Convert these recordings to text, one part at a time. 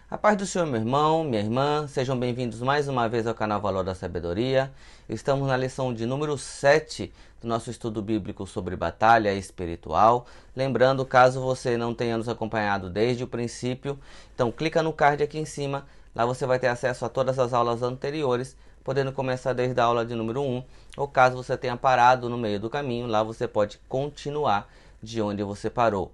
A paz do Senhor, meu irmão, minha irmã, sejam bem-vindos mais uma vez ao canal Valor da Sabedoria. Estamos na lição de número 7 do nosso estudo bíblico sobre batalha espiritual. Lembrando, caso você não tenha nos acompanhado desde o princípio, então clica no card aqui em cima, lá você vai ter acesso a todas as aulas anteriores, podendo começar desde a aula de número 1, ou caso você tenha parado no meio do caminho, lá você pode continuar de onde você parou.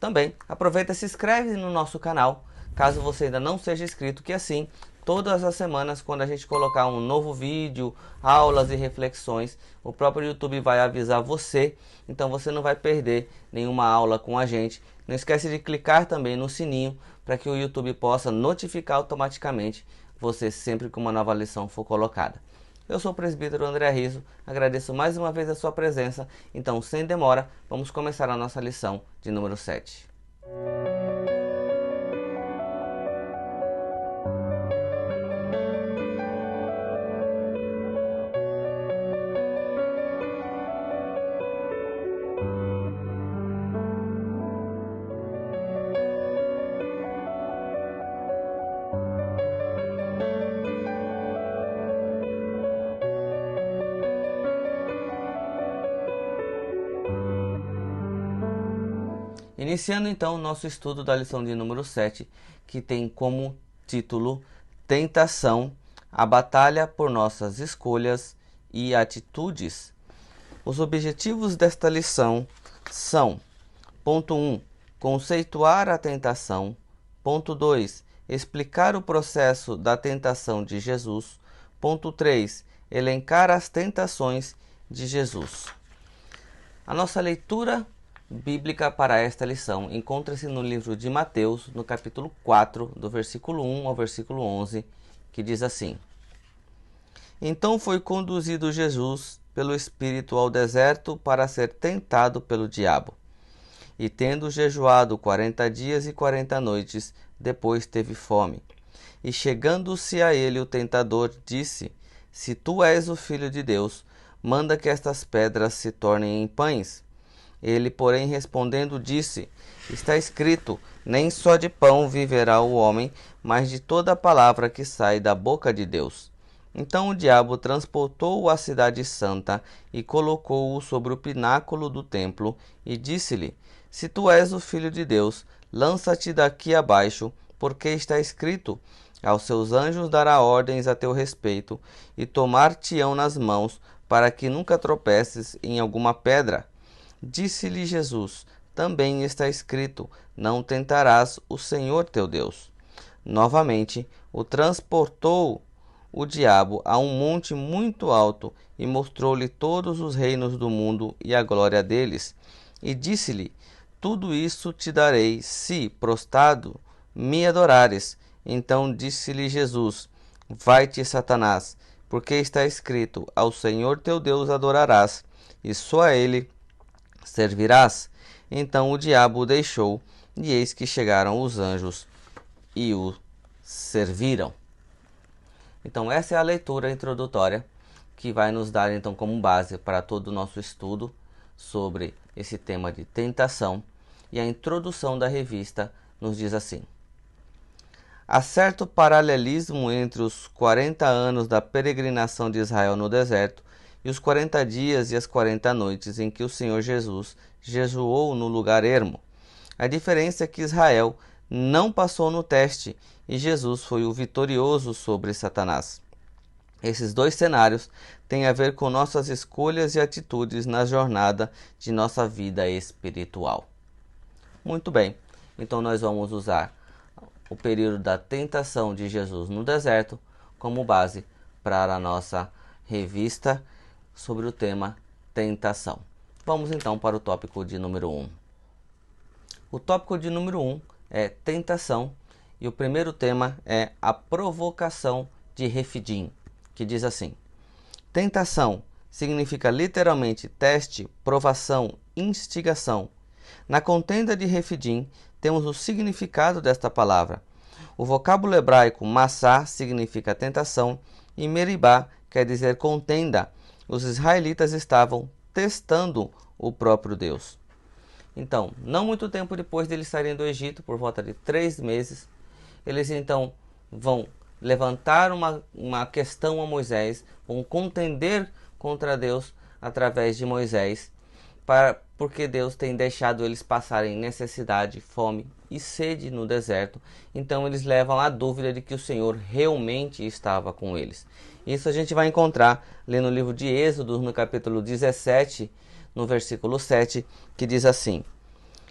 Também aproveita e se inscreve no nosso canal, caso você ainda não seja inscrito, que assim, todas as semanas, quando a gente colocar um novo vídeo, aulas e reflexões, o próprio YouTube vai avisar você, então você não vai perder nenhuma aula com a gente. Não esquece de clicar também no sininho, para que o YouTube possa notificar automaticamente você sempre que uma nova lição for colocada. Eu sou o presbítero André Riso, agradeço mais uma vez a sua presença, então sem demora, vamos começar a nossa lição de número 7. Iniciando então o nosso estudo da lição de número 7, que tem como título Tentação, a batalha por nossas escolhas e atitudes. Os objetivos desta lição são: ponto 1, conceituar a tentação. Ponto 2, explicar o processo da tentação de Jesus. Ponto 3, elencar as tentações de Jesus. A nossa leitura bíblica para esta lição encontra-se no livro de Mateus, no capítulo 4, do versículo 1 ao versículo 11, que diz assim: Então foi conduzido Jesus pelo Espírito ao deserto para ser tentado pelo diabo. E tendo jejuado 40 dias e 40 noites, depois teve fome. E chegando-se a ele o tentador, disse: Se tu és o Filho de Deus, manda que estas pedras se tornem em pães. Ele, porém, respondendo, disse: Está escrito, nem só de pão viverá o homem, mas de toda a palavra que sai da boca de Deus. Então o diabo transportou-o à cidade santa e colocou-o sobre o pináculo do templo e disse-lhe: Se tu és o Filho de Deus, lança-te daqui abaixo, porque está escrito: Aos seus anjos dará ordens a teu respeito, e tomar-te-ão nas mãos, para que nunca tropeces em alguma pedra. Disse-lhe Jesus: Também está escrito: Não tentarás o Senhor teu Deus. Novamente, o transportou o diabo a um monte muito alto e mostrou-lhe todos os reinos do mundo e a glória deles. E disse-lhe: Tudo isso te darei, se, prostrado, me adorares. Então disse-lhe Jesus: Vai-te, Satanás, porque está escrito: Ao Senhor teu Deus adorarás, e só a ele servirás. Então o diabo o deixou, e eis que chegaram os anjos e o serviram. Então essa é a leitura introdutória que vai nos dar então como base para todo o nosso estudo sobre esse tema de tentação. E a introdução da revista nos diz assim: Há certo paralelismo entre os 40 anos da peregrinação de Israel no deserto e os 40 dias e as 40 noites em que o Senhor Jesus jejuou no lugar ermo. A diferença é que Israel não passou no teste e Jesus foi o vitorioso sobre Satanás. Esses dois cenários têm a ver com nossas escolhas e atitudes na jornada de nossa vida espiritual. Muito bem, então nós vamos usar o período da tentação de Jesus no deserto como base para a nossa revista sobre o tema tentação. Vamos então para o tópico de número 1. O tópico de número 1 é tentação e o primeiro tema é a provocação de Refidim, que diz assim: Tentação significa literalmente teste, provação, instigação. Na contenda de Refidim temos o significado desta palavra. O vocábulo hebraico massá significa tentação e meribá quer dizer contenda. Os israelitas estavam testando o próprio Deus. Então, não muito tempo depois de eles saírem do Egito, por volta de 3 meses, eles então vão levantar uma questão a Moisés, vão contender contra Deus através de Moisés, porque Deus tem deixado eles passarem necessidade, fome e sede no deserto. Então eles levam a dúvida de que o Senhor realmente estava com eles. Isso a gente vai encontrar lendo no livro de Êxodo, no capítulo 17, no versículo 7, que diz assim: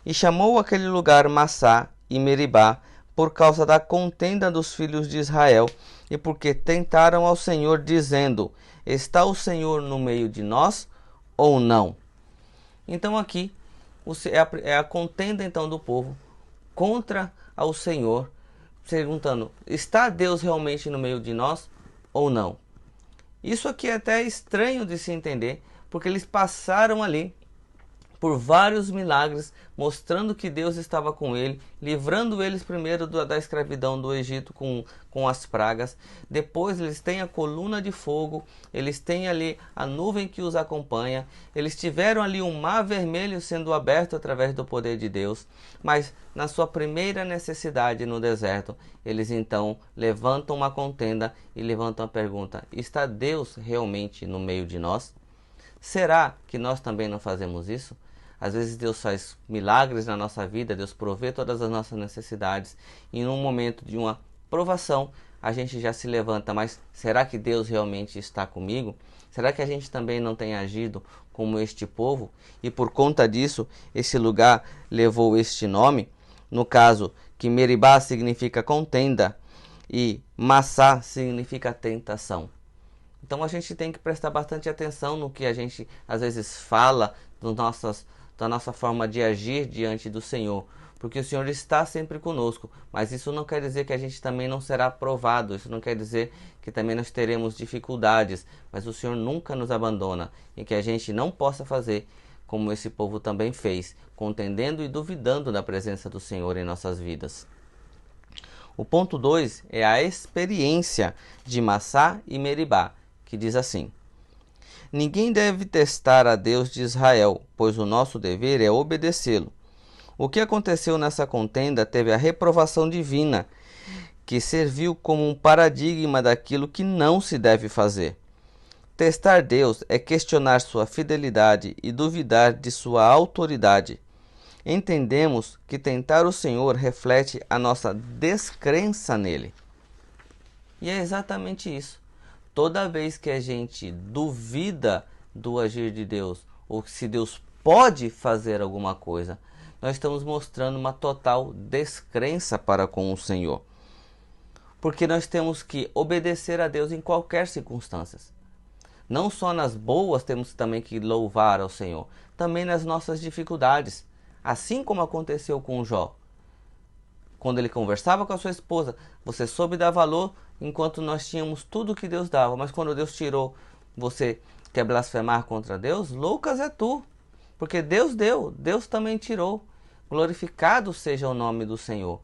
E chamou aquele lugar Massá e Meribá, por causa da contenda dos filhos de Israel, e porque tentaram ao Senhor, dizendo: Está o Senhor no meio de nós ou não? Então aqui é a contenda então do povo contra ao Senhor, perguntando: está Deus realmente no meio de nós ou não? Isso aqui é até estranho de se entender, porque eles passaram ali por vários milagres, mostrando que Deus estava com ele, livrando eles primeiro da escravidão do Egito com as pragas. Depois eles têm a coluna de fogo, eles têm ali a nuvem que os acompanha, eles tiveram ali um mar vermelho sendo aberto através do poder de Deus. Mas na sua primeira necessidade no deserto, eles então levantam uma contenda e levantam a pergunta: está Deus realmente no meio de nós? Será que nós também não fazemos isso? Às vezes Deus faz milagres na nossa vida, Deus provê todas as nossas necessidades, e num momento de uma provação a gente já se levanta: mas será que Deus realmente está comigo? Será que a gente também não tem agido como este povo? E por conta disso, esse lugar levou este nome. No caso, que Meribá significa contenda e Massá significa tentação. Então a gente tem que prestar bastante atenção no que a gente às vezes fala, da nossa forma de agir diante do Senhor, porque o Senhor está sempre conosco, mas isso não quer dizer que a gente também não será provado, isso não quer dizer que também nós teremos dificuldades, mas o Senhor nunca nos abandona, e que a gente não possa fazer como esse povo também fez, contendendo e duvidando da presença do Senhor em nossas vidas. O ponto 2 é a experiência de Massá e Meribá, que diz assim: Ninguém deve testar a Deus de Israel, pois o nosso dever é obedecê-lo. O que aconteceu nessa contenda teve a reprovação divina, que serviu como um paradigma daquilo que não se deve fazer. Testar Deus é questionar sua fidelidade e duvidar de sua autoridade. Entendemos que tentar o Senhor reflete a nossa descrença nele. E é exatamente isso. Toda vez que a gente duvida do agir de Deus, ou se Deus pode fazer alguma coisa, nós estamos mostrando uma total descrença para com o Senhor. Porque nós temos que obedecer a Deus em qualquer circunstância. Não só nas boas temos também que louvar ao Senhor, também nas nossas dificuldades. Assim como aconteceu com Jó. Quando ele conversava com a sua esposa, você soube dar valor enquanto nós tínhamos tudo que Deus dava. Mas quando Deus tirou, você quer blasfemar contra Deus? Loucas é tu. Porque Deus deu, Deus também tirou. Glorificado seja o nome do Senhor.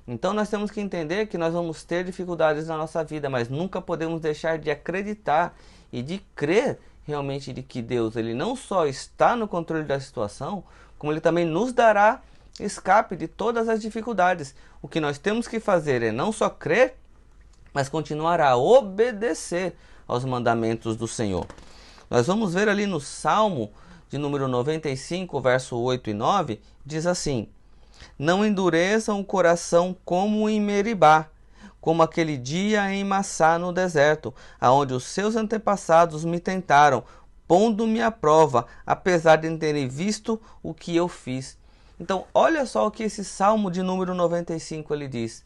Então nós temos que entender que nós vamos ter dificuldades na nossa vida, mas nunca podemos deixar de acreditar e de crer realmente de que Deus, ele não só está no controle da situação, como ele também nos dará escape de todas as dificuldades. O que nós temos que fazer é não só crer, mas continuar a obedecer aos mandamentos do Senhor. Nós vamos ver ali no Salmo de número 95, verso 8 e 9, diz assim: Não endureçam o coração como em Meribá, como aquele dia em Massá no deserto, aonde os seus antepassados me tentaram, pondo-me à prova, apesar de terem visto o que eu fiz. Então, olha só o que esse Salmo de número 95 ele diz.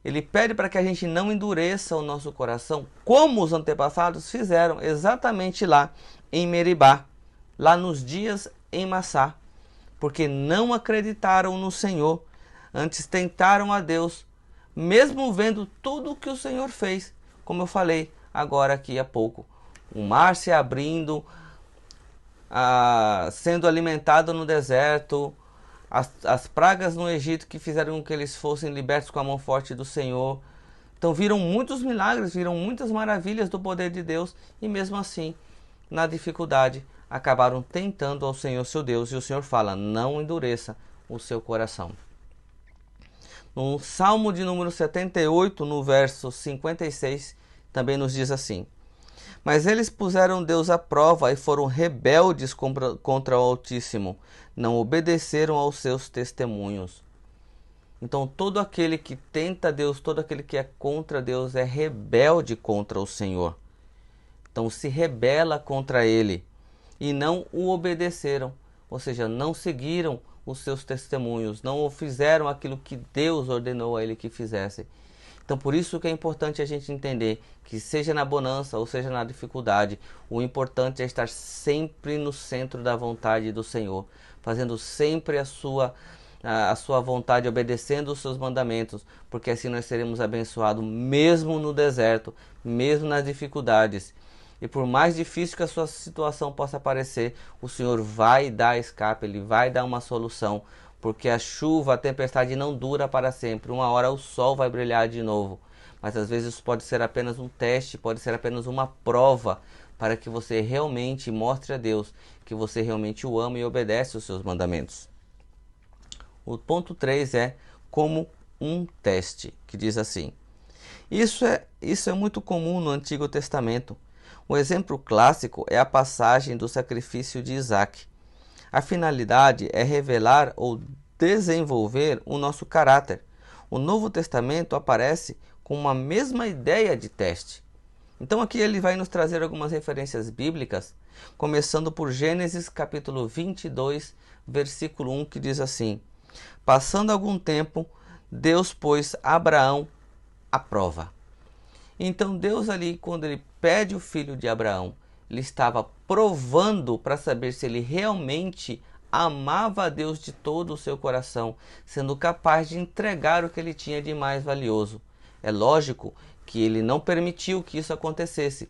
Ele pede para que a gente não endureça o nosso coração, como os antepassados fizeram exatamente lá em Meribá, lá nos dias em Massá, porque não acreditaram no Senhor, antes tentaram a Deus, mesmo vendo tudo o que o Senhor fez, como eu falei agora aqui há pouco. O mar se abrindo, sendo alimentado no deserto, as pragas no Egito que fizeram com que eles fossem libertos com a mão forte do Senhor. Então viram muitos milagres, viram muitas maravilhas do poder de Deus, e mesmo assim, na dificuldade, acabaram tentando ao Senhor seu Deus, e o Senhor fala: não endureça o seu coração. No Salmo de número 78, no verso 56, também nos diz assim: Mas eles puseram Deus à prova e foram rebeldes contra o Altíssimo, não obedeceram aos seus testemunhos. Então todo aquele que tenta Deus, todo aquele que é contra Deus é rebelde contra o Senhor. Então se rebela contra ele e não o obedeceram, ou seja, não seguiram os seus testemunhos, não fizeram aquilo que Deus ordenou a ele que fizesse. Então por isso que é importante a gente entender que seja na bonança ou seja na dificuldade, o importante é estar sempre no centro da vontade do Senhor, fazendo sempre a sua vontade, obedecendo os seus mandamentos, porque assim nós seremos abençoados mesmo no deserto, mesmo nas dificuldades. E por mais difícil que a sua situação possa parecer, o Senhor vai dar escape, Ele vai dar uma solução, porque a chuva, a tempestade não dura para sempre. Uma hora o sol vai brilhar de novo, mas às vezes isso pode ser apenas um teste, pode ser apenas uma prova, para que você realmente mostre a Deus que você realmente o ama e obedece os seus mandamentos. O ponto 3 é como um teste, que diz assim: Isso é muito comum no Antigo Testamento. O exemplo clássico é a passagem do sacrifício de Isaac. A finalidade é revelar ou desenvolver o nosso caráter. O Novo Testamento aparece com uma mesma ideia de teste. Então aqui ele vai nos trazer algumas referências bíblicas, começando por Gênesis capítulo 22, versículo 1, que diz assim: Passando algum tempo, Deus pôs Abraão à prova. Então Deus ali, quando ele pede o filho de Abraão, ele estava provando para saber se ele realmente amava a Deus de todo o seu coração, sendo capaz de entregar o que ele tinha de mais valioso. É lógico que ele não permitiu que isso acontecesse,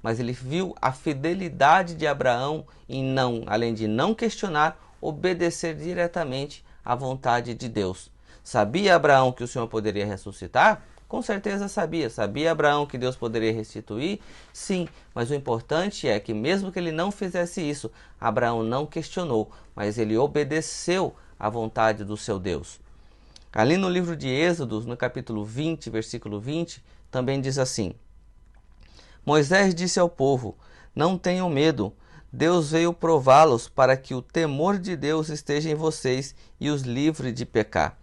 mas ele viu a fidelidade de Abraão em não, além de não questionar, obedecer diretamente à vontade de Deus. Sabia Abraão que o Senhor poderia ressuscitar? Com certeza sabia. Sabia Abraão que Deus poderia restituir? Sim, mas o importante é que mesmo que ele não fizesse isso, Abraão não questionou, mas ele obedeceu à vontade do seu Deus. Ali no livro de Êxodo, no capítulo 20, versículo 20, também diz assim: Moisés disse ao povo: Não tenham medo, Deus veio prová-los para que o temor de Deus esteja em vocês e os livre de pecar.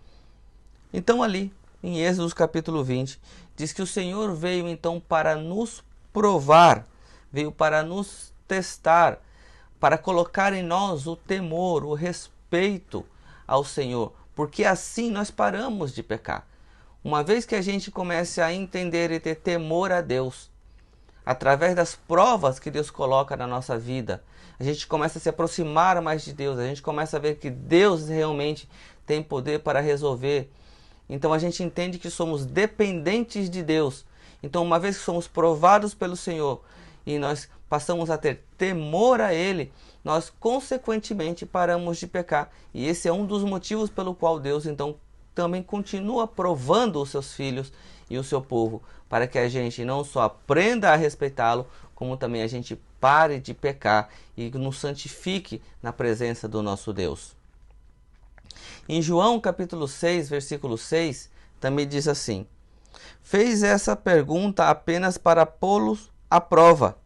Então ali, em Êxodo capítulo 20, diz que o Senhor veio então para nos provar, veio para nos testar, para colocar em nós o temor, o respeito ao Senhor, porque assim nós paramos de pecar. Uma vez que a gente comece a entender e ter temor a Deus, através das provas que Deus coloca na nossa vida, a gente começa a se aproximar mais de Deus, a gente começa a ver que Deus realmente tem poder para resolver. Então a gente entende que somos dependentes de Deus. Então uma vez que somos provados pelo Senhor e nós passamos a ter temor a Ele, nós consequentemente paramos de pecar. E esse é um dos motivos pelo qual Deus então também continua provando os seus filhos e o seu povo, para que a gente não só aprenda a respeitá-lo, como também a gente pare de pecar e nos santifique na presença do nosso Deus. Em João capítulo 6, versículo 6, também diz assim: Fez essa pergunta apenas para pô-los à prova.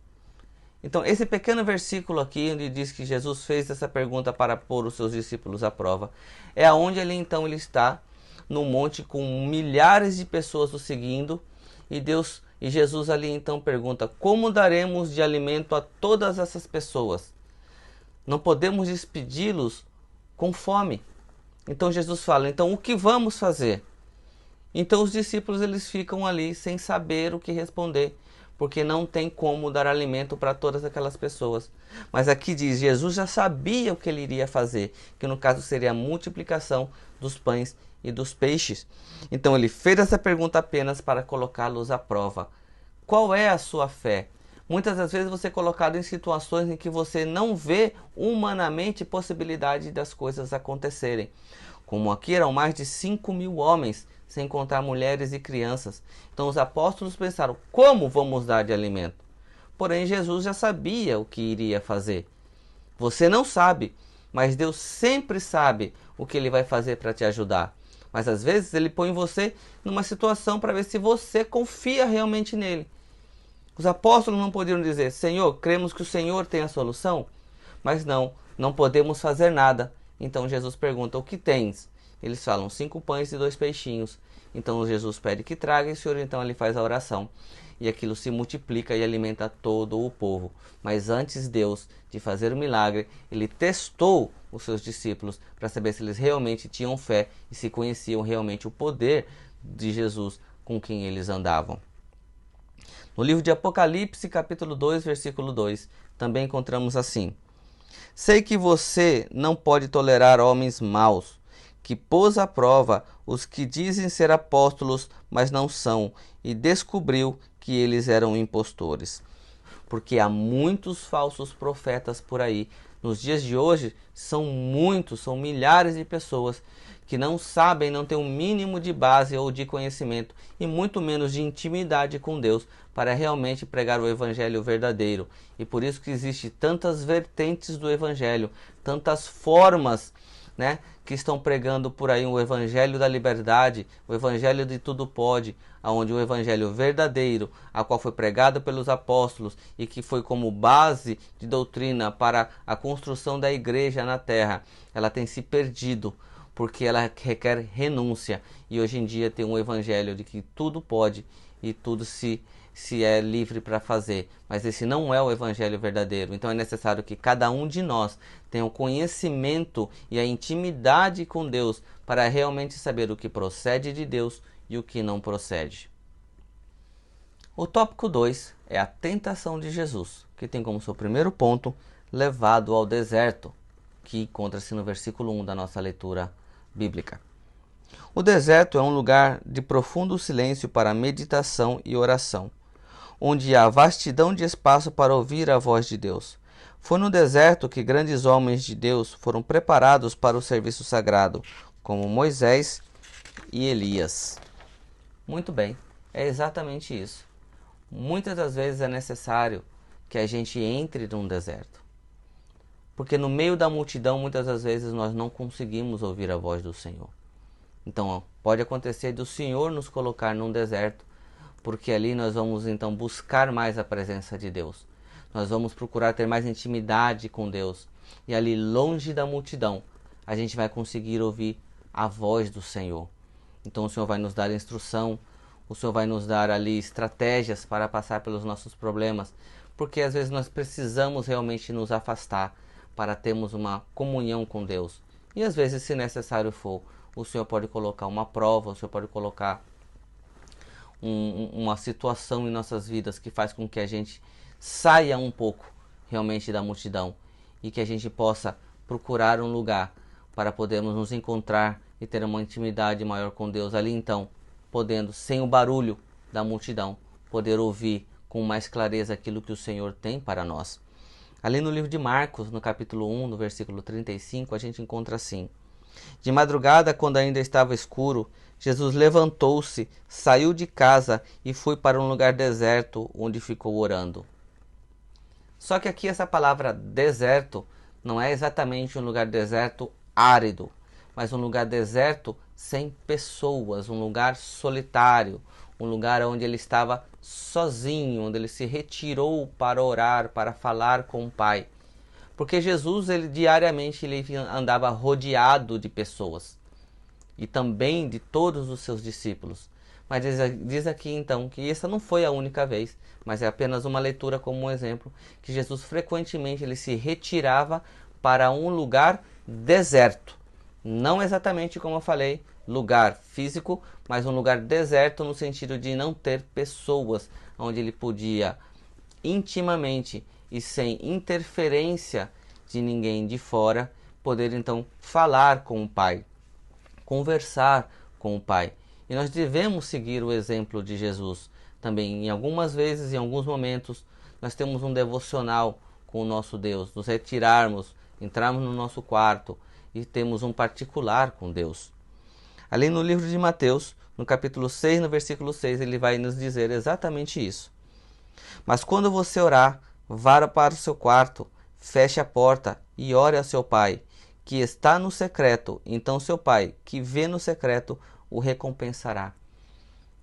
Então, esse pequeno versículo aqui, onde diz que Jesus fez essa pergunta para pôr os seus discípulos à prova, é aonde ele está no monte com milhares de pessoas o seguindo, e Jesus ali então pergunta: como daremos de alimento a todas essas pessoas? Não podemos despedi-los com fome. Então Jesus fala: então o que vamos fazer? Então os discípulos eles ficam ali sem saber o que responder, porque não tem como dar alimento para todas aquelas pessoas. Mas aqui diz, Jesus já sabia o que ele iria fazer, que no caso seria a multiplicação dos pães e dos peixes. Então ele fez essa pergunta apenas para colocá-los à prova. Qual é a sua fé? Muitas das vezes você é colocado em situações em que você não vê humanamente possibilidade das coisas acontecerem. Como aqui eram mais de 5.000 homens, sem contar mulheres e crianças. Então os apóstolos pensaram: como vamos dar de alimento? Porém Jesus já sabia o que iria fazer. Você não sabe, mas Deus sempre sabe o que Ele vai fazer para te ajudar. Mas às vezes ele põe você numa situação para ver se você confia realmente nele. Os apóstolos não podiam dizer: Senhor, cremos que o Senhor tem a solução, mas não podemos fazer nada. Então Jesus pergunta: o que tens? Eles falam: 5 pães e 2 peixinhos. Então Jesus pede que traga e o Senhor então ele faz a oração. E aquilo se multiplica e alimenta todo o povo. Mas antes Deus de fazer o milagre, ele testou os seus discípulos para saber se eles realmente tinham fé e se conheciam realmente o poder de Jesus com quem eles andavam. No livro de Apocalipse, capítulo 2, versículo 2, também encontramos assim: sei que você não pode tolerar homens maus, que pôs à prova os que dizem ser apóstolos, mas não são, e descobriu que eles eram impostores. Porque há muitos falsos profetas por aí. Nos dias de hoje, são milhares de pessoas que não sabem, não têm um mínimo de base ou de conhecimento e muito menos de intimidade com Deus para realmente pregar o evangelho verdadeiro. E por isso que existe tantas vertentes do evangelho, tantas formas, que estão pregando por aí o evangelho da liberdade, o evangelho de tudo pode, onde o evangelho verdadeiro, a qual foi pregado pelos apóstolos e que foi como base de doutrina para a construção da igreja na terra, ela tem se perdido, porque ela requer renúncia. E hoje em dia tem um evangelho de que tudo pode e tudo se é livre para fazer, mas esse não é o evangelho verdadeiro. Então é necessário que cada um de nós tenha o conhecimento e a intimidade com Deus para realmente saber o que procede de Deus e o que não procede. O tópico 2 é a tentação de Jesus, que tem como seu primeiro ponto levado ao deserto, que encontra-se no versículo 1 da nossa leitura bíblica. O deserto é um lugar de profundo silêncio para meditação e oração, onde há vastidão de espaço para ouvir a voz de Deus. Foi no deserto que grandes homens de Deus foram preparados para o serviço sagrado, como Moisés e Elias. Muito bem, é exatamente isso. Muitas das vezes é necessário que a gente entre num deserto, porque no meio da multidão, muitas das vezes, nós não conseguimos ouvir a voz do Senhor. Então, pode acontecer do Senhor nos colocar num deserto, porque ali nós vamos então buscar mais a presença de Deus. Nós vamos procurar ter mais intimidade com Deus. E ali, longe da multidão, a gente vai conseguir ouvir a voz do Senhor. Então o Senhor vai nos dar instrução, o Senhor vai nos dar ali estratégias para passar pelos nossos problemas, porque às vezes nós precisamos realmente nos afastar para termos uma comunhão com Deus. E às vezes, se necessário for, o Senhor pode colocar uma prova, o Senhor pode colocar uma situação em nossas vidas que faz com que a gente saia um pouco realmente da multidão e que a gente possa procurar um lugar para podermos nos encontrar e ter uma intimidade maior com Deus ali, então podendo, sem o barulho da multidão, poder ouvir com mais clareza aquilo que o Senhor tem para nós. Ali no livro de Marcos, no capítulo 1, no versículo 35, a gente encontra assim: de madrugada, quando ainda estava escuro, Jesus levantou-se, saiu de casa e foi para um lugar deserto, onde ficou orando. Só que aqui essa palavra deserto não é exatamente um lugar deserto árido, mas um lugar deserto sem pessoas, um lugar solitário, um lugar onde ele estava sozinho, onde ele se retirou para orar, para falar com o Pai. Porque Jesus, diariamente ele andava rodeado de pessoas e também de todos os seus discípulos. Mas diz aqui então que essa não foi a única vez, mas é apenas uma leitura como um exemplo, que Jesus frequentemente ele se retirava para um lugar deserto. Não exatamente como eu falei, lugar físico, mas um lugar deserto no sentido de não ter pessoas, onde ele podia intimamente e sem interferência de ninguém de fora, poder então falar com o Pai, conversar com o Pai. E nós devemos seguir o exemplo de Jesus. Também, em algumas vezes, em alguns momentos, nós temos um devocional com o nosso Deus, nos retirarmos, entrarmos no nosso quarto e temos um particular com Deus. Ali no livro de Mateus, no capítulo 6, no versículo 6, ele vai nos dizer exatamente isso. Mas quando você orar, vá para o seu quarto, feche a porta e ore ao seu Pai, que está no secreto, então seu pai, que vê no secreto, o recompensará.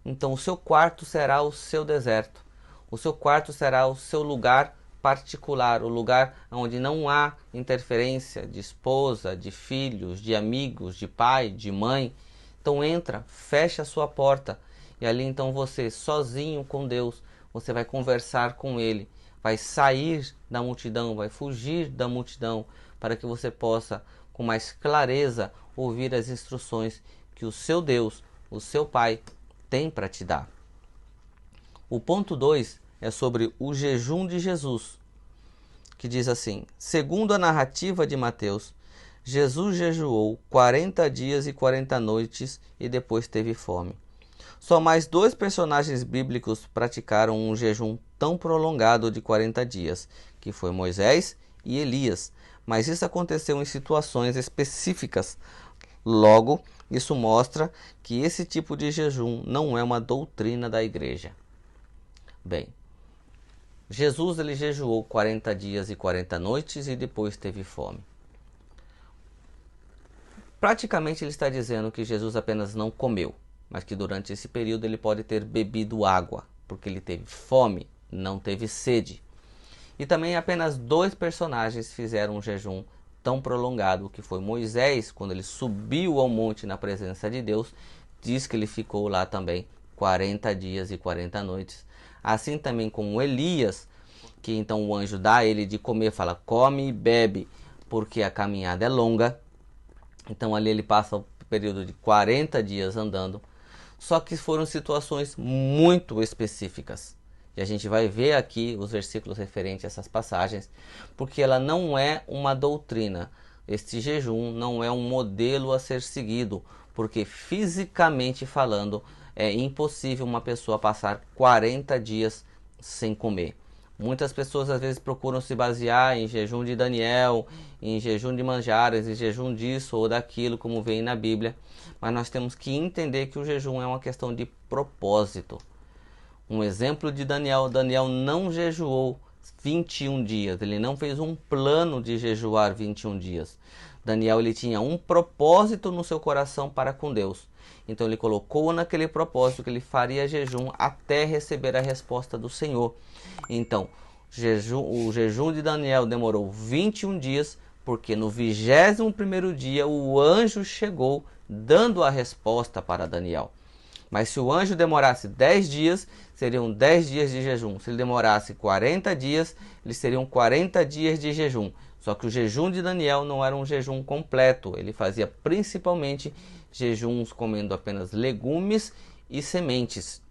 Então o seu quarto será o seu deserto. O seu quarto será o seu lugar particular, o lugar onde não há interferência de esposa, de filhos, de amigos, de pai, de mãe. Então entra, fecha a sua porta e ali então você, sozinho com Deus, você vai conversar com Ele, vai sair da multidão, vai fugir da multidão, para que você possa, com mais clareza, ouvir as instruções que o seu Deus, o seu Pai, tem para te dar. O ponto 2 é sobre o jejum de Jesus, que diz assim: segundo a narrativa de Mateus, Jesus jejuou 40 dias e 40 noites e depois teve fome. Só mais 2 personagens bíblicos praticaram um jejum tão prolongado de 40 dias, que foi Moisés e Elias, mas isso aconteceu em situações específicas. Logo, isso mostra que esse tipo de jejum não é uma doutrina da igreja. Bem, Jesus ele jejuou 40 dias e 40 noites e depois teve fome. Praticamente ele está dizendo que Jesus apenas não comeu, mas que durante esse período ele pode ter bebido água, porque ele teve fome, não teve sede. E também apenas 2 personagens fizeram um jejum tão prolongado, que foi Moisés, quando ele subiu ao monte na presença de Deus, diz que ele ficou lá também 40 dias e 40 noites. Assim também com Elias, que então o anjo dá a ele de comer, fala, come e bebe, porque a caminhada é longa. Então ali ele passa o período de 40 dias andando. Só que foram situações muito específicas. E a gente vai ver aqui os versículos referentes a essas passagens, porque ela não é uma doutrina. Este jejum não é um modelo a ser seguido, porque fisicamente falando, é impossível uma pessoa passar 40 dias sem comer. Muitas pessoas às vezes procuram se basear em jejum de Daniel, em jejum de manjares, em jejum disso ou daquilo, como vem na Bíblia. Mas nós temos que entender que o jejum é uma questão de propósito. Um exemplo de Daniel: Daniel não jejuou 21 dias, ele não fez um plano de jejuar 21 dias. Daniel ele tinha um propósito no seu coração para com Deus. Então ele colocou naquele propósito que ele faria jejum até receber a resposta do Senhor. Então, o jejum de Daniel demorou 21 dias, porque no 21º dia o anjo chegou dando a resposta para Daniel. Mas se o anjo demorasse 10 dias, seriam 10 dias de jejum. Se ele demorasse 40 dias, eles seriam 40 dias de jejum. Só que o jejum de Daniel não era um jejum completo. Ele fazia principalmente jejuns comendo apenas legumes e sementes.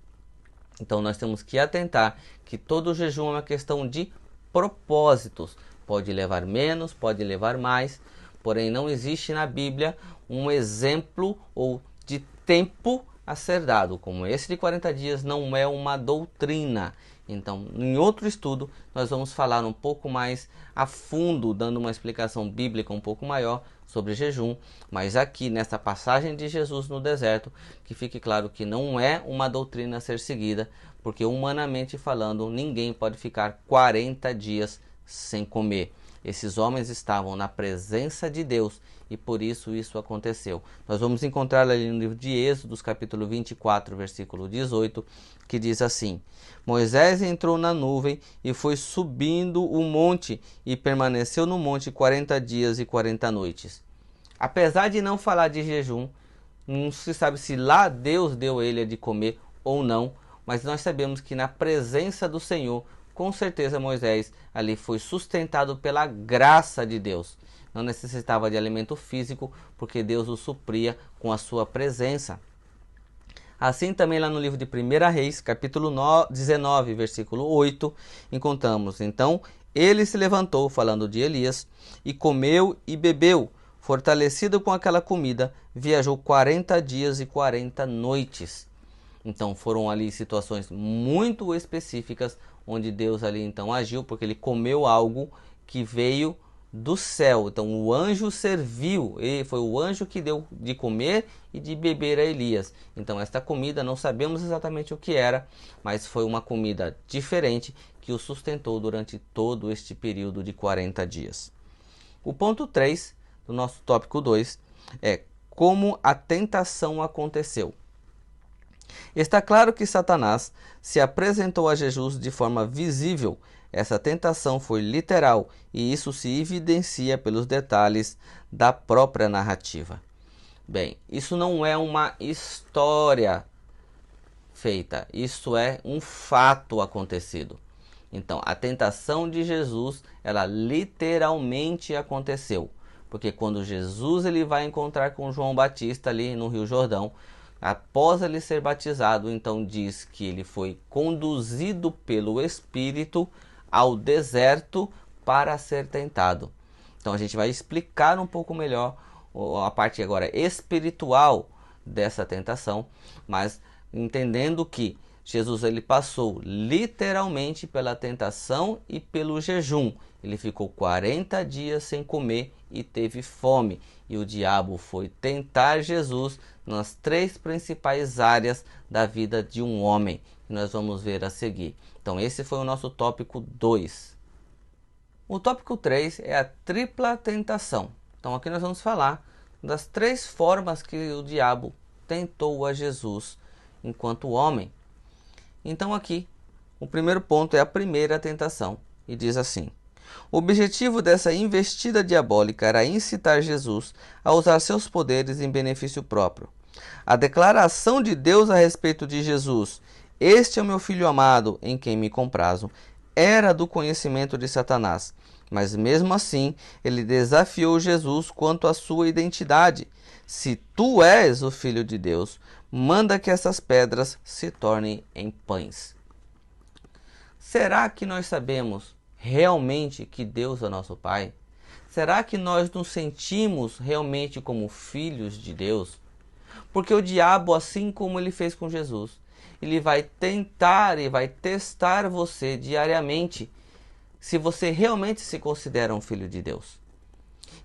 Então nós temos que atentar que todo jejum é uma questão de propósitos. Pode levar menos, pode levar mais. Porém não existe na Bíblia um exemplo ou de tempo a ser dado, como esse de 40 dias não é uma doutrina. Então, em outro estudo, nós vamos falar um pouco mais a fundo, dando uma explicação bíblica um pouco maior sobre jejum, mas aqui nessa passagem de Jesus no deserto, que fique claro que não é uma doutrina a ser seguida, porque humanamente falando, ninguém pode ficar 40 dias sem comer. Esses homens estavam na presença de Deus e por isso aconteceu. Nós vamos encontrar ali no livro de Êxodo, capítulo 24, versículo 18, que diz assim: Moisés entrou na nuvem e foi subindo o monte e permaneceu no monte 40 dias e 40 noites. Apesar de não falar de jejum, não se sabe se lá Deus deu a ele de comer ou não, mas nós sabemos que na presença do Senhor, com certeza Moisés ali foi sustentado pela graça de Deus. Não necessitava de alimento físico, porque Deus o supria com a sua presença. Assim também lá no livro de 1 Reis, capítulo 19, versículo 8, encontramos: Então ele se levantou, falando de Elias, e comeu e bebeu, fortalecido com aquela comida, viajou 40 dias e 40 noites. Então foram ali situações muito específicas, onde Deus ali então agiu, porque ele comeu algo que veio do céu. Então o anjo serviu, e foi o anjo que deu de comer e de beber a Elias. Então esta comida não sabemos exatamente o que era, mas foi uma comida diferente que o sustentou durante todo este período de 40 dias. O ponto 3 do nosso tópico 2 é como a tentação aconteceu. Está claro que Satanás se apresentou a Jesus de forma visível. Essa tentação foi literal e isso se evidencia pelos detalhes da própria narrativa. Bem, isso não é uma história feita, isso é um fato acontecido. Então, a tentação de Jesus, ela literalmente aconteceu. Porque quando Jesus ele vai encontrar com João Batista ali no Rio Jordão, após ele ser batizado, então diz que ele foi conduzido pelo Espírito ao deserto para ser tentado. Então a gente vai explicar um pouco melhor a parte agora espiritual dessa tentação, mas entendendo que Jesus ele passou literalmente pela tentação e pelo jejum. Ele ficou 40 dias sem comer e teve fome. E o diabo foi tentar Jesus nas 3 principais áreas da vida de um homem, que nós vamos ver a seguir. Então esse foi o nosso tópico 2. O tópico 3 é a tripla tentação. Então aqui nós vamos falar das 3 formas que o diabo tentou a Jesus enquanto homem. Então aqui, o primeiro ponto é a primeira tentação, e diz assim: o objetivo dessa investida diabólica era incitar Jesus a usar seus poderes em benefício próprio. A declaração de Deus a respeito de Jesus, este é o meu filho amado, em quem me comprazo, era do conhecimento de Satanás, mas mesmo assim ele desafiou Jesus quanto à sua identidade. Se tu és o Filho de Deus, manda que essas pedras se tornem em pães. Será que nós sabemos realmente que Deus é nosso Pai? Será que nós nos sentimos realmente como filhos de Deus? Porque o diabo, assim como ele fez com Jesus, ele vai tentar e vai testar você diariamente se você realmente se considera um filho de Deus.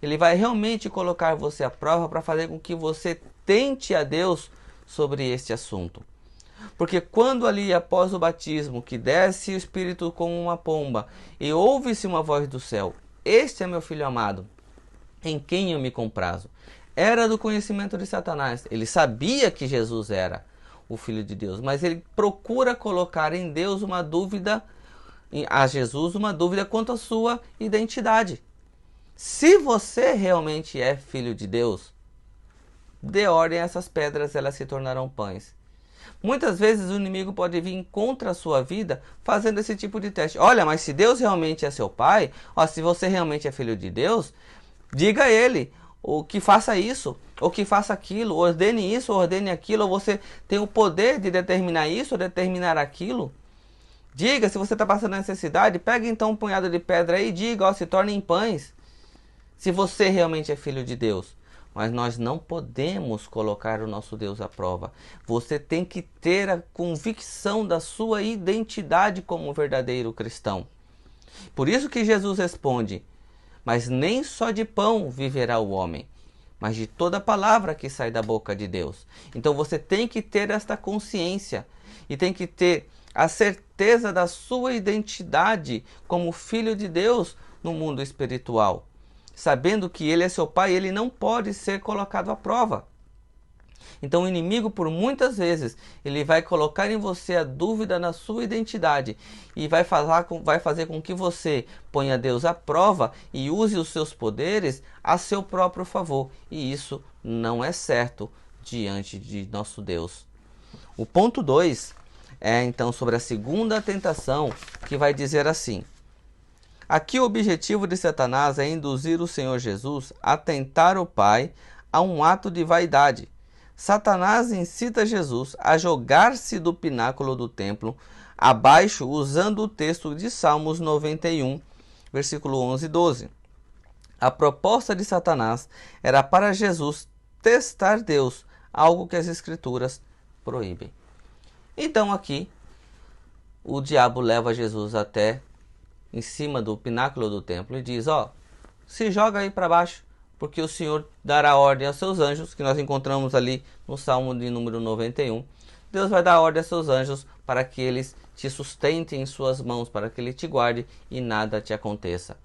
Ele vai realmente colocar você à prova para fazer com que você tente a Deus sobre este assunto. Porque quando ali após o batismo, que desce o Espírito como uma pomba, e ouve-se uma voz do céu, este é meu filho amado, em quem eu me comprazo, era do conhecimento de Satanás. Ele sabia que Jesus era o Filho de Deus, mas ele procura colocar em Deus uma dúvida, a Jesus uma dúvida quanto à sua identidade. Se você realmente é filho de Deus, dê ordem a essas pedras, elas se tornarão pães. Muitas vezes o inimigo pode vir contra a sua vida fazendo esse tipo de teste. Olha, mas se Deus realmente é seu pai, se você realmente é filho de Deus, diga a ele o que faça isso, ou que faça aquilo, ordene isso, ordene aquilo, ou você tem o poder de determinar isso, ou determinar aquilo. Diga, se você está passando necessidade, pega então um punhado de pedra aí e diga, se torne em pães. Se você realmente é filho de Deus. Mas nós não podemos colocar o nosso Deus à prova. Você tem que ter a convicção da sua identidade como verdadeiro cristão. Por isso que Jesus responde: mas nem só de pão viverá o homem, mas de toda palavra que sai da boca de Deus. Então você tem que ter esta consciência e tem que ter a certeza da sua identidade como filho de Deus no mundo espiritual. Sabendo que ele é seu pai, ele não pode ser colocado à prova. Então o inimigo, por muitas vezes, ele vai colocar em você a dúvida na sua identidade e vai fazer com que você ponha Deus à prova e use os seus poderes a seu próprio favor. E isso não é certo diante de nosso Deus. O ponto 2 é então sobre a segunda tentação, que vai dizer assim: aqui o objetivo de Satanás é induzir o Senhor Jesus a tentar o Pai a um ato de vaidade. Satanás incita Jesus a jogar-se do pináculo do templo abaixo usando o texto de Salmos 91, versículo 11 e 12. A proposta de Satanás era para Jesus testar Deus, algo que as Escrituras proíbem. Então aqui o diabo leva Jesus até em cima do pináculo do templo e diz: se joga aí para baixo, porque o Senhor dará ordem aos seus anjos, que nós encontramos ali no Salmo de número 91. Deus vai dar ordem aos seus anjos para que eles te sustentem em suas mãos, para que ele te guarde e nada te aconteça.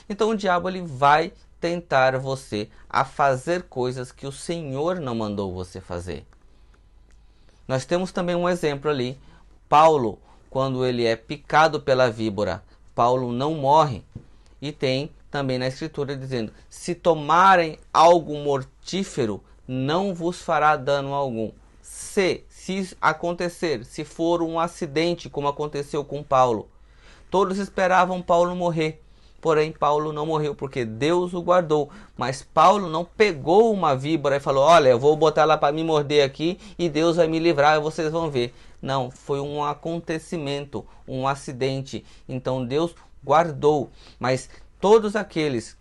Então o diabo ele vai tentar você a fazer coisas que o Senhor não mandou você fazer. Nós temos também um exemplo ali. Paulo, quando ele é picado pela víbora, Paulo não morre. E tem também na Escritura dizendo: se tomarem algo mortífero, não vos fará dano algum. Se acontecer, se for um acidente, como aconteceu com Paulo, todos esperavam Paulo morrer. Porém, Paulo não morreu porque Deus o guardou. Mas Paulo não pegou uma víbora e falou: olha, eu vou botar ela para me morder aqui e Deus vai me livrar e vocês vão ver. Não, foi um acontecimento, um acidente. Então Deus guardou. Mas todos aqueles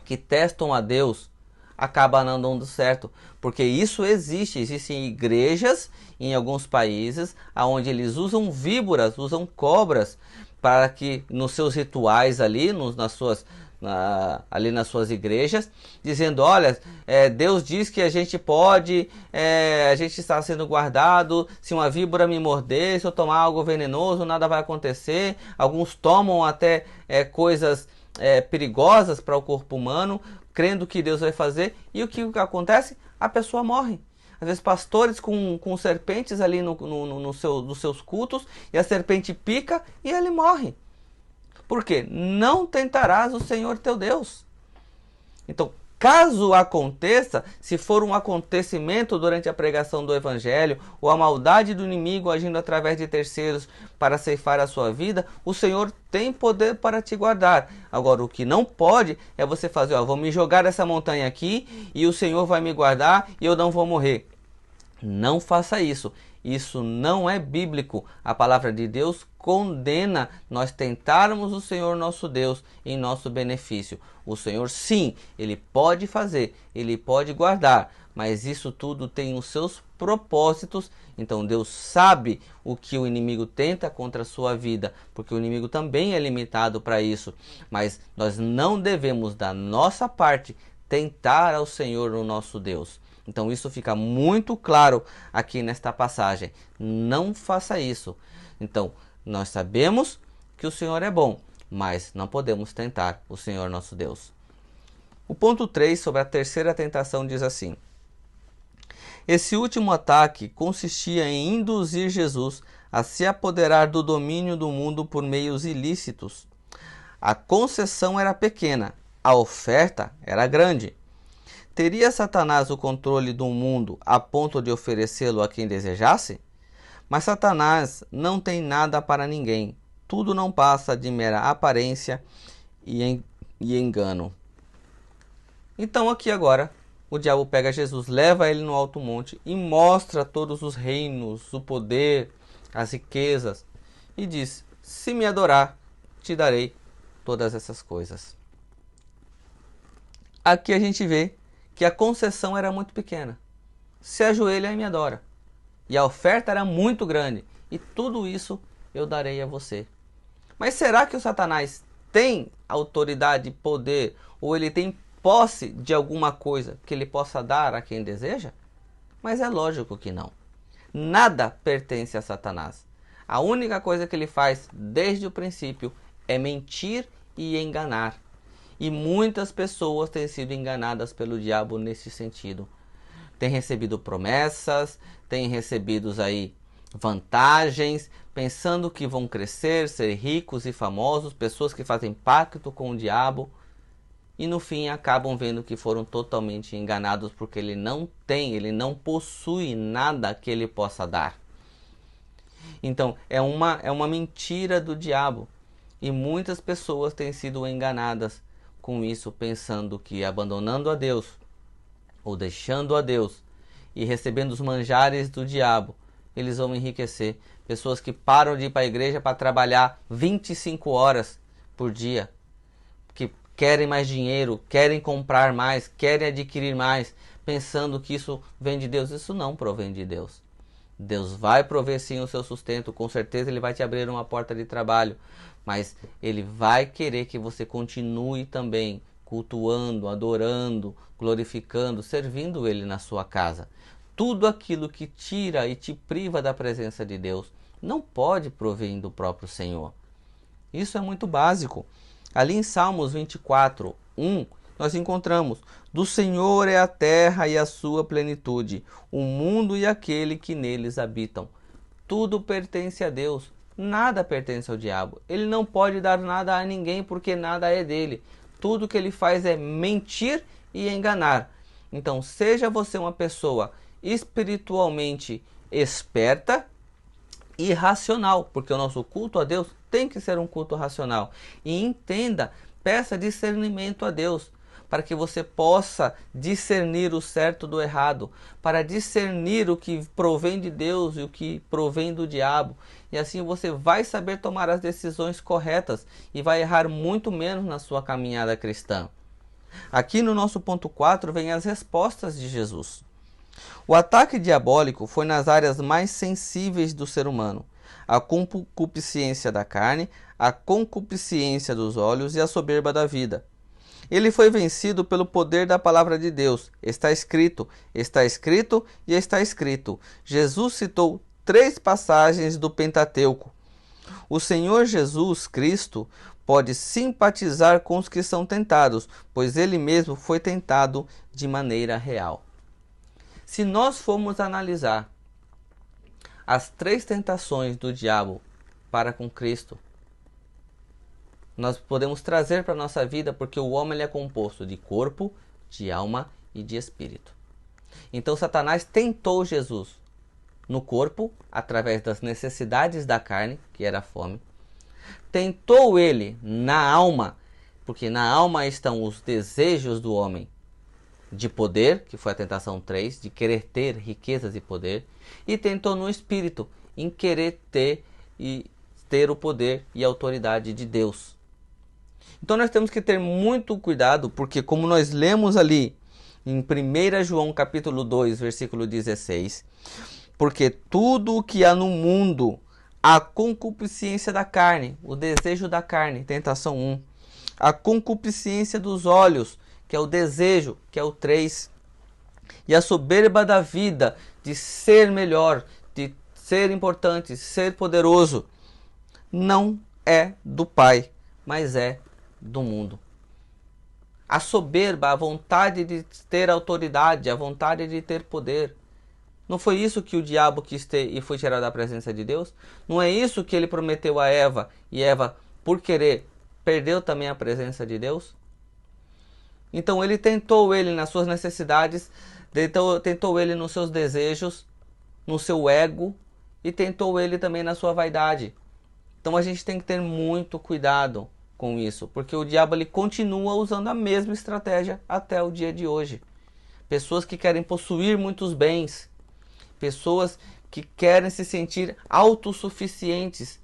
que testam a Deus acabam não dando certo. Porque isso existe. Existem igrejas em alguns países onde eles usam víboras, usam cobras, para que nos seus rituais ali, ali nas suas igrejas, dizendo: olha, Deus diz que a gente pode, a gente está sendo guardado, se uma víbora me morder, se eu tomar algo venenoso, nada vai acontecer. Alguns tomam até coisas perigosas para o corpo humano, crendo que Deus vai fazer, e o que acontece? A pessoa morre. Às vezes pastores com serpentes ali nos seus cultos, e a serpente pica e ele morre. Por quê? Não tentarás o Senhor teu Deus. Então, caso aconteça, se for um acontecimento durante a pregação do Evangelho, ou a maldade do inimigo agindo através de terceiros para ceifar a sua vida, o Senhor tem poder para te guardar. Agora, o que não pode é você fazer: vou me jogar essa montanha aqui e o Senhor vai me guardar e eu não vou morrer. Não faça isso. Isso não é bíblico. A palavra de Deus condena nós tentarmos o Senhor nosso Deus em nosso benefício. O Senhor, sim, Ele pode fazer, Ele pode guardar, mas isso tudo tem os seus propósitos. Então Deus sabe o que o inimigo tenta contra a sua vida, porque o inimigo também é limitado para isso. Mas nós não devemos, da nossa parte, tentar ao Senhor o nosso Deus. Então isso fica muito claro aqui nesta passagem. Não faça isso. Então, nós sabemos que o Senhor é bom, mas não podemos tentar o Senhor nosso Deus. O ponto 3 sobre a terceira tentação diz assim: esse último ataque consistia em induzir Jesus a se apoderar do domínio do mundo por meios ilícitos. A concessão era pequena, a oferta era grande. Teria Satanás o controle do mundo a ponto de oferecê-lo a quem desejasse? Mas Satanás não tem nada para ninguém. Tudo não passa de mera aparência e engano. Então aqui agora, o diabo pega Jesus, leva ele no alto monte e mostra todos os reinos, o poder, as riquezas. E diz: se me adorar, te darei todas essas coisas. Aqui a gente vê que a concessão era muito pequena. Se ajoelha e me adora. E a oferta era muito grande. E tudo isso eu darei a você. Mas será que o Satanás tem autoridade, poder, ou ele tem posse de alguma coisa que ele possa dar a quem deseja? Mas é lógico que não. Nada pertence a Satanás. A única coisa que ele faz desde o princípio é mentir e enganar. E muitas pessoas têm sido enganadas pelo diabo nesse sentido. Têm recebido promessas, têm recebido aí vantagens, pensando que vão crescer, ser ricos e famosos, pessoas que fazem pacto com o diabo, e no fim acabam vendo que foram totalmente enganados, porque ele não possui nada que ele possa dar. Então é uma mentira do diabo, e muitas pessoas têm sido enganadas com isso, pensando que abandonando a Deus, ou deixando a Deus, e recebendo os manjares do diabo, eles vão enriquecer. Pessoas que param de ir para a igreja para trabalhar 25 horas por dia, que querem mais dinheiro, querem comprar mais, querem adquirir mais, pensando que isso vem de Deus. Isso não provém de Deus. Deus vai prover sim o seu sustento, com certeza Ele vai te abrir uma porta de trabalho, mas Ele vai querer que você continue também cultuando, adorando, glorificando, servindo Ele na sua casa. Tudo aquilo que tira e te priva da presença de Deus não pode prover do próprio Senhor. Isso é muito básico. Ali em Salmos 24:1 nós encontramos: do Senhor é a terra e a sua plenitude, o mundo e aquele que neles habitam. Tudo pertence a Deus, nada pertence ao diabo. Ele não pode dar nada a ninguém porque nada é dele. Tudo que ele faz é mentir e enganar. Então, seja você uma pessoa espiritualmente esperta e racional, porque o nosso culto a Deus tem que ser um culto racional. E entenda, peça discernimento a Deus, para que você possa discernir o certo do errado, para discernir o que provém de Deus e o que provém do diabo. E assim você vai saber tomar as decisões corretas e vai errar muito menos na sua caminhada cristã. Aqui no nosso ponto 4 vem as respostas de Jesus. O ataque diabólico foi nas áreas mais sensíveis do ser humano: a concupiscência da carne, a concupiscência dos olhos e a soberba da vida. Ele foi vencido pelo poder da palavra de Deus. Está escrito e está escrito. Jesus citou 3 passagens do Pentateuco. O Senhor Jesus Cristo pode simpatizar com os que são tentados, pois ele mesmo foi tentado de maneira real. Se nós formos analisar as 3 tentações do diabo para com Cristo, nós podemos trazer para a nossa vida, porque o homem ele é composto de corpo, de alma e de espírito. Então Satanás tentou Jesus no corpo, através das necessidades da carne, que era a fome. Tentou ele na alma, porque na alma estão os desejos do homem de poder, que foi a tentação 3, de querer ter riquezas e poder. E tentou no espírito, em querer ter o poder e a autoridade de Deus. Então nós temos que ter muito cuidado, porque como nós lemos ali em 1 João capítulo 2, versículo 16, porque tudo o que há no mundo, a concupiscência da carne, o desejo da carne, tentação 1, a concupiscência dos olhos, que é o desejo, que é o 3, e a soberba da vida, de ser melhor, de ser importante, ser poderoso, não é do Pai, mas é do mundo. A soberba, a vontade de ter autoridade, a vontade de ter poder, não foi isso que o diabo quis ter e foi tirado da presença de Deus? Não é isso que ele prometeu a Eva, e Eva, por querer, perdeu também a presença de Deus? Então ele tentou ele nas suas necessidades, tentou ele nos seus desejos, no seu ego, e tentou ele também na sua vaidade. Então a gente tem que ter muito cuidado com isso, porque o diabo ele continua usando a mesma estratégia até o dia de hoje. Pessoas que querem possuir muitos bens, pessoas que querem se sentir autossuficientes,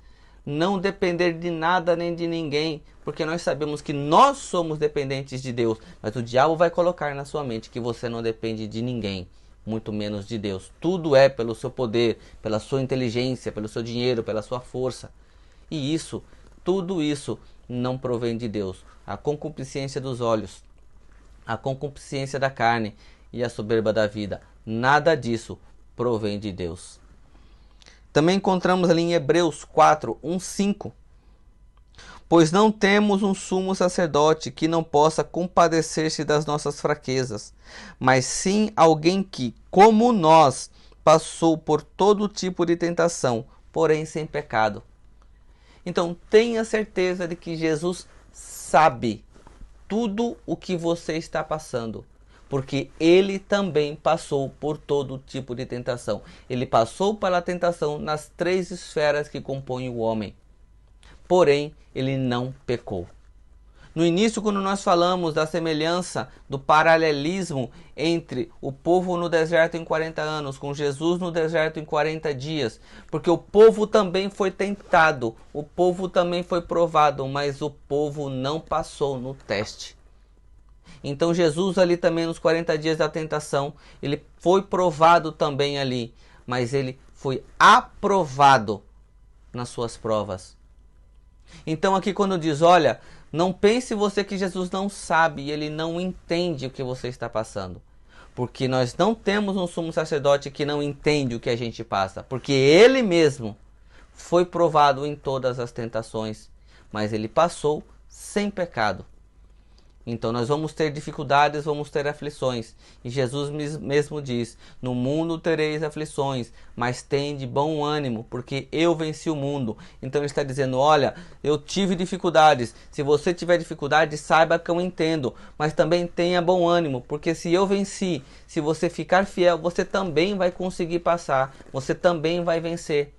não depender de nada nem de ninguém, porque nós sabemos que nós somos dependentes de Deus, mas o diabo vai colocar na sua mente que você não depende de ninguém, muito menos de Deus. Tudo é pelo seu poder, pela sua inteligência, pelo seu dinheiro, pela sua força. E tudo isso não provém de Deus. A concupiscência dos olhos, a concupiscência da carne e a soberba da vida, nada disso provém de Deus. Também encontramos ali em Hebreus 4, 1, 5. Pois não temos um sumo sacerdote que não possa compadecer-se das nossas fraquezas, mas sim alguém que, como nós, passou por todo tipo de tentação, porém sem pecado. Então tenha certeza de que Jesus sabe tudo o que você está passando, porque ele também passou por todo tipo de tentação. Ele passou pela tentação nas 3 esferas que compõem o homem, porém ele não pecou. No início, quando nós falamos da semelhança, do paralelismo entre o povo no deserto em 40 anos, com Jesus no deserto em 40 dias, porque o povo também foi tentado, o povo também foi provado, mas o povo não passou no teste. Então Jesus ali também nos 40 dias da tentação, ele foi provado também ali, mas ele foi aprovado nas suas provas. Então aqui quando diz, olha, não pense você que Jesus não sabe e ele não entende o que você está passando. Porque nós não temos um sumo sacerdote que não entende o que a gente passa. Porque ele mesmo foi provado em todas as tentações, mas ele passou sem pecado. Então nós vamos ter dificuldades, vamos ter aflições. E Jesus mesmo diz: no mundo tereis aflições, mas tende bom ânimo, porque eu venci o mundo. Então ele está dizendo: olha, eu tive dificuldades. Se você tiver dificuldade, saiba que eu entendo, mas também tenha bom ânimo, porque se eu venci, se você ficar fiel, você também vai conseguir passar, você também vai vencer.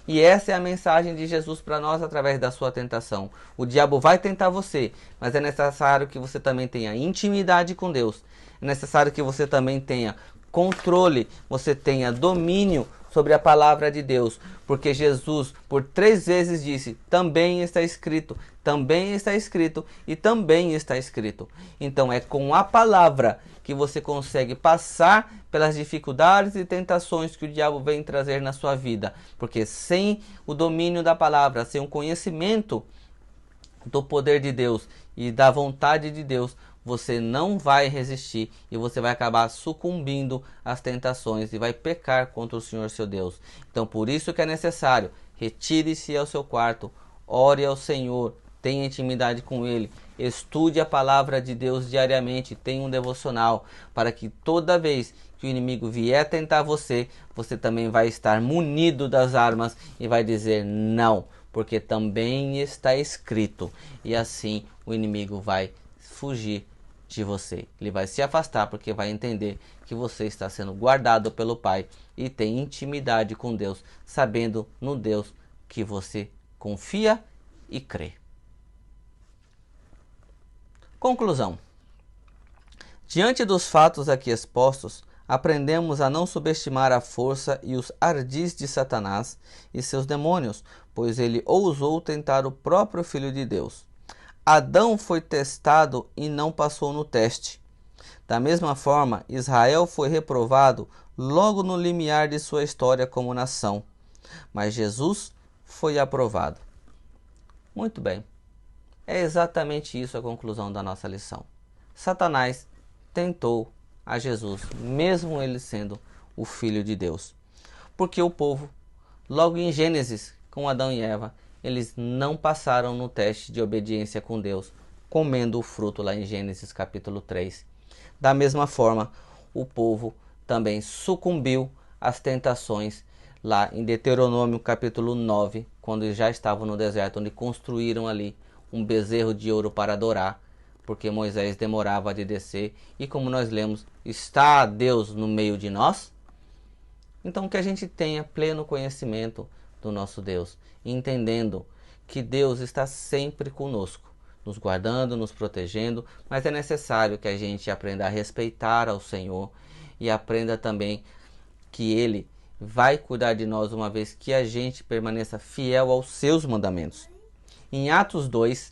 E essa é a mensagem de Jesus para nós através da sua tentação. O diabo vai tentar você, mas é necessário que você também tenha intimidade com Deus. É necessário que você também tenha controle, você tenha domínio sobre a palavra de Deus. Porque Jesus por 3 vezes disse: também está escrito, também está escrito e também está escrito. Então é com a palavra que você consegue passar pelas dificuldades e tentações que o diabo vem trazer na sua vida. Porque sem o domínio da palavra, sem o conhecimento do poder de Deus e da vontade de Deus, você não vai resistir e você vai acabar sucumbindo às tentações e vai pecar contra o Senhor seu Deus. Então por isso que é necessário, retire-se ao seu quarto, ore ao Senhor, tenha intimidade com Ele, estude a palavra de Deus diariamente, tenha um devocional, para que toda vez que o inimigo vier tentar você, você também vai estar munido das armas e vai dizer não, porque também está escrito. E assim o inimigo vai fugir de você. Ele vai se afastar porque vai entender que você está sendo guardado pelo Pai e tem intimidade com Deus, sabendo no Deus que você confia e crê. Conclusão. Diante dos fatos aqui expostos, aprendemos a não subestimar a força e os ardis de Satanás e seus demônios, pois ele ousou tentar o próprio Filho de Deus. Adão foi testado e não passou no teste. Da mesma forma, Israel foi reprovado logo no limiar de sua história como nação. Mas Jesus foi aprovado. Muito bem. É exatamente isso a conclusão da nossa lição. Satanás tentou a Jesus, mesmo ele sendo o Filho de Deus. Porque o povo, logo em Gênesis, com Adão e Eva, eles não passaram no teste de obediência com Deus, comendo o fruto lá em Gênesis capítulo 3. Da mesma forma, o povo também sucumbiu às tentações lá em Deuteronômio capítulo 9, quando eles já estavam no deserto, onde construíram ali um bezerro de ouro para adorar, porque Moisés demorava de descer, e como nós lemos, está Deus no meio de nós? Então que a gente tenha pleno conhecimento do nosso Deus, entendendo que Deus está sempre conosco, nos guardando, nos protegendo, mas é necessário que a gente aprenda a respeitar ao Senhor e aprenda também que Ele vai cuidar de nós uma vez que a gente permaneça fiel aos seus mandamentos. Em Atos 2,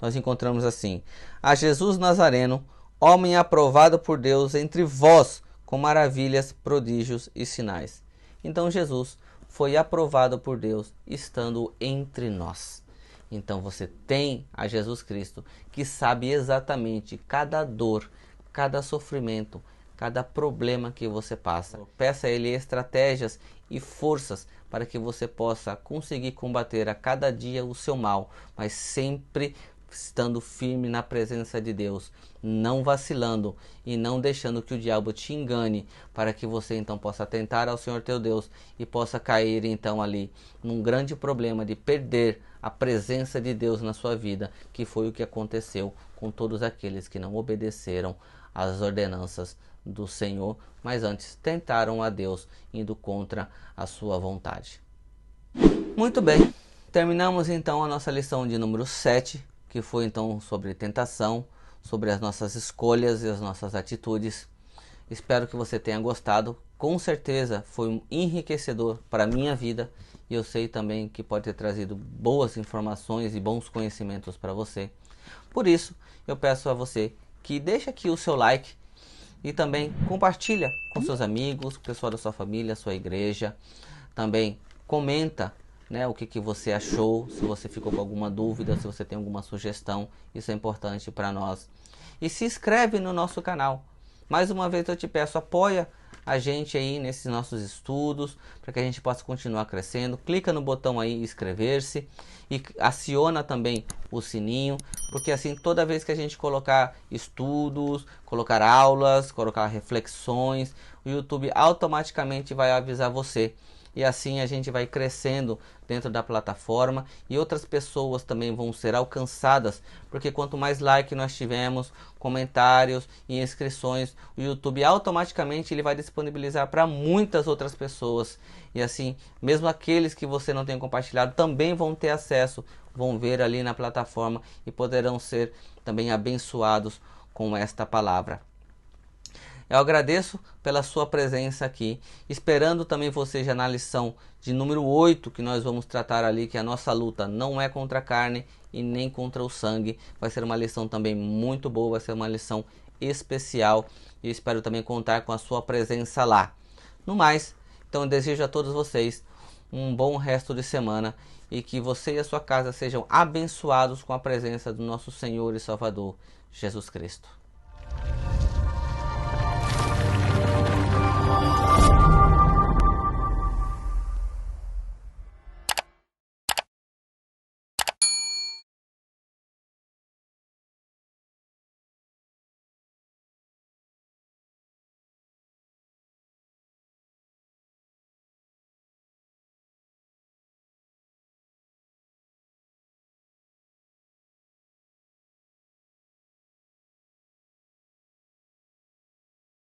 nós encontramos assim: a Jesus Nazareno, homem aprovado por Deus entre vós, com maravilhas, prodígios e sinais. Então Jesus foi aprovado por Deus, estando entre nós. Então você tem a Jesus Cristo, que sabe exatamente cada dor, cada sofrimento, cada problema que você passa. Peça a Ele estratégias e forças para que você possa conseguir combater a cada dia o seu mal, mas sempre estando firme na presença de Deus, não vacilando e não deixando que o diabo te engane, para que você então possa tentar ao Senhor teu Deus e possa cair então ali num grande problema de perder a presença de Deus na sua vida, que foi o que aconteceu com todos aqueles que não obedeceram às ordenanças do Senhor, mas antes tentaram a Deus indo contra a sua vontade. Muito bem, terminamos então a nossa lição de número 7, que foi então sobre tentação, sobre as nossas escolhas e as nossas atitudes. Espero que você tenha gostado. Com certeza foi enriquecedor para a minha vida e eu sei também que pode ter trazido boas informações e bons conhecimentos para você. Por isso, eu peço a você que deixe aqui o seu like e também compartilha com seus amigos, o pessoal da sua família, sua igreja. Também comenta, o que você achou, se você ficou com alguma dúvida, se você tem alguma sugestão, isso é importante para nós. E se inscreve no nosso canal. Mais uma vez eu te peço, apoia a gente aí nesses nossos estudos, para que a gente possa continuar crescendo. Clica no botão aí inscrever-se e aciona também o sininho, porque assim toda vez que a gente colocar estudos, colocar aulas, colocar reflexões, o YouTube automaticamente vai avisar você. E assim a gente vai crescendo dentro da plataforma e outras pessoas também vão ser alcançadas, porque quanto mais like nós tivermos, comentários e inscrições, o YouTube automaticamente ele vai disponibilizar para muitas outras pessoas. E assim, mesmo aqueles que você não tem compartilhado também vão ter acesso, vão ver ali na plataforma e poderão ser também abençoados com esta palavra. Eu agradeço pela sua presença aqui, esperando também você já na lição de número 8, que nós vamos tratar ali, que a nossa luta não é contra a carne e nem contra o sangue. Vai ser uma lição também muito boa, vai ser uma lição especial e espero também contar com a sua presença lá. No mais, então eu desejo a todos vocês um bom resto de semana e que você e a sua casa sejam abençoados com a presença do nosso Senhor e Salvador, Jesus Cristo.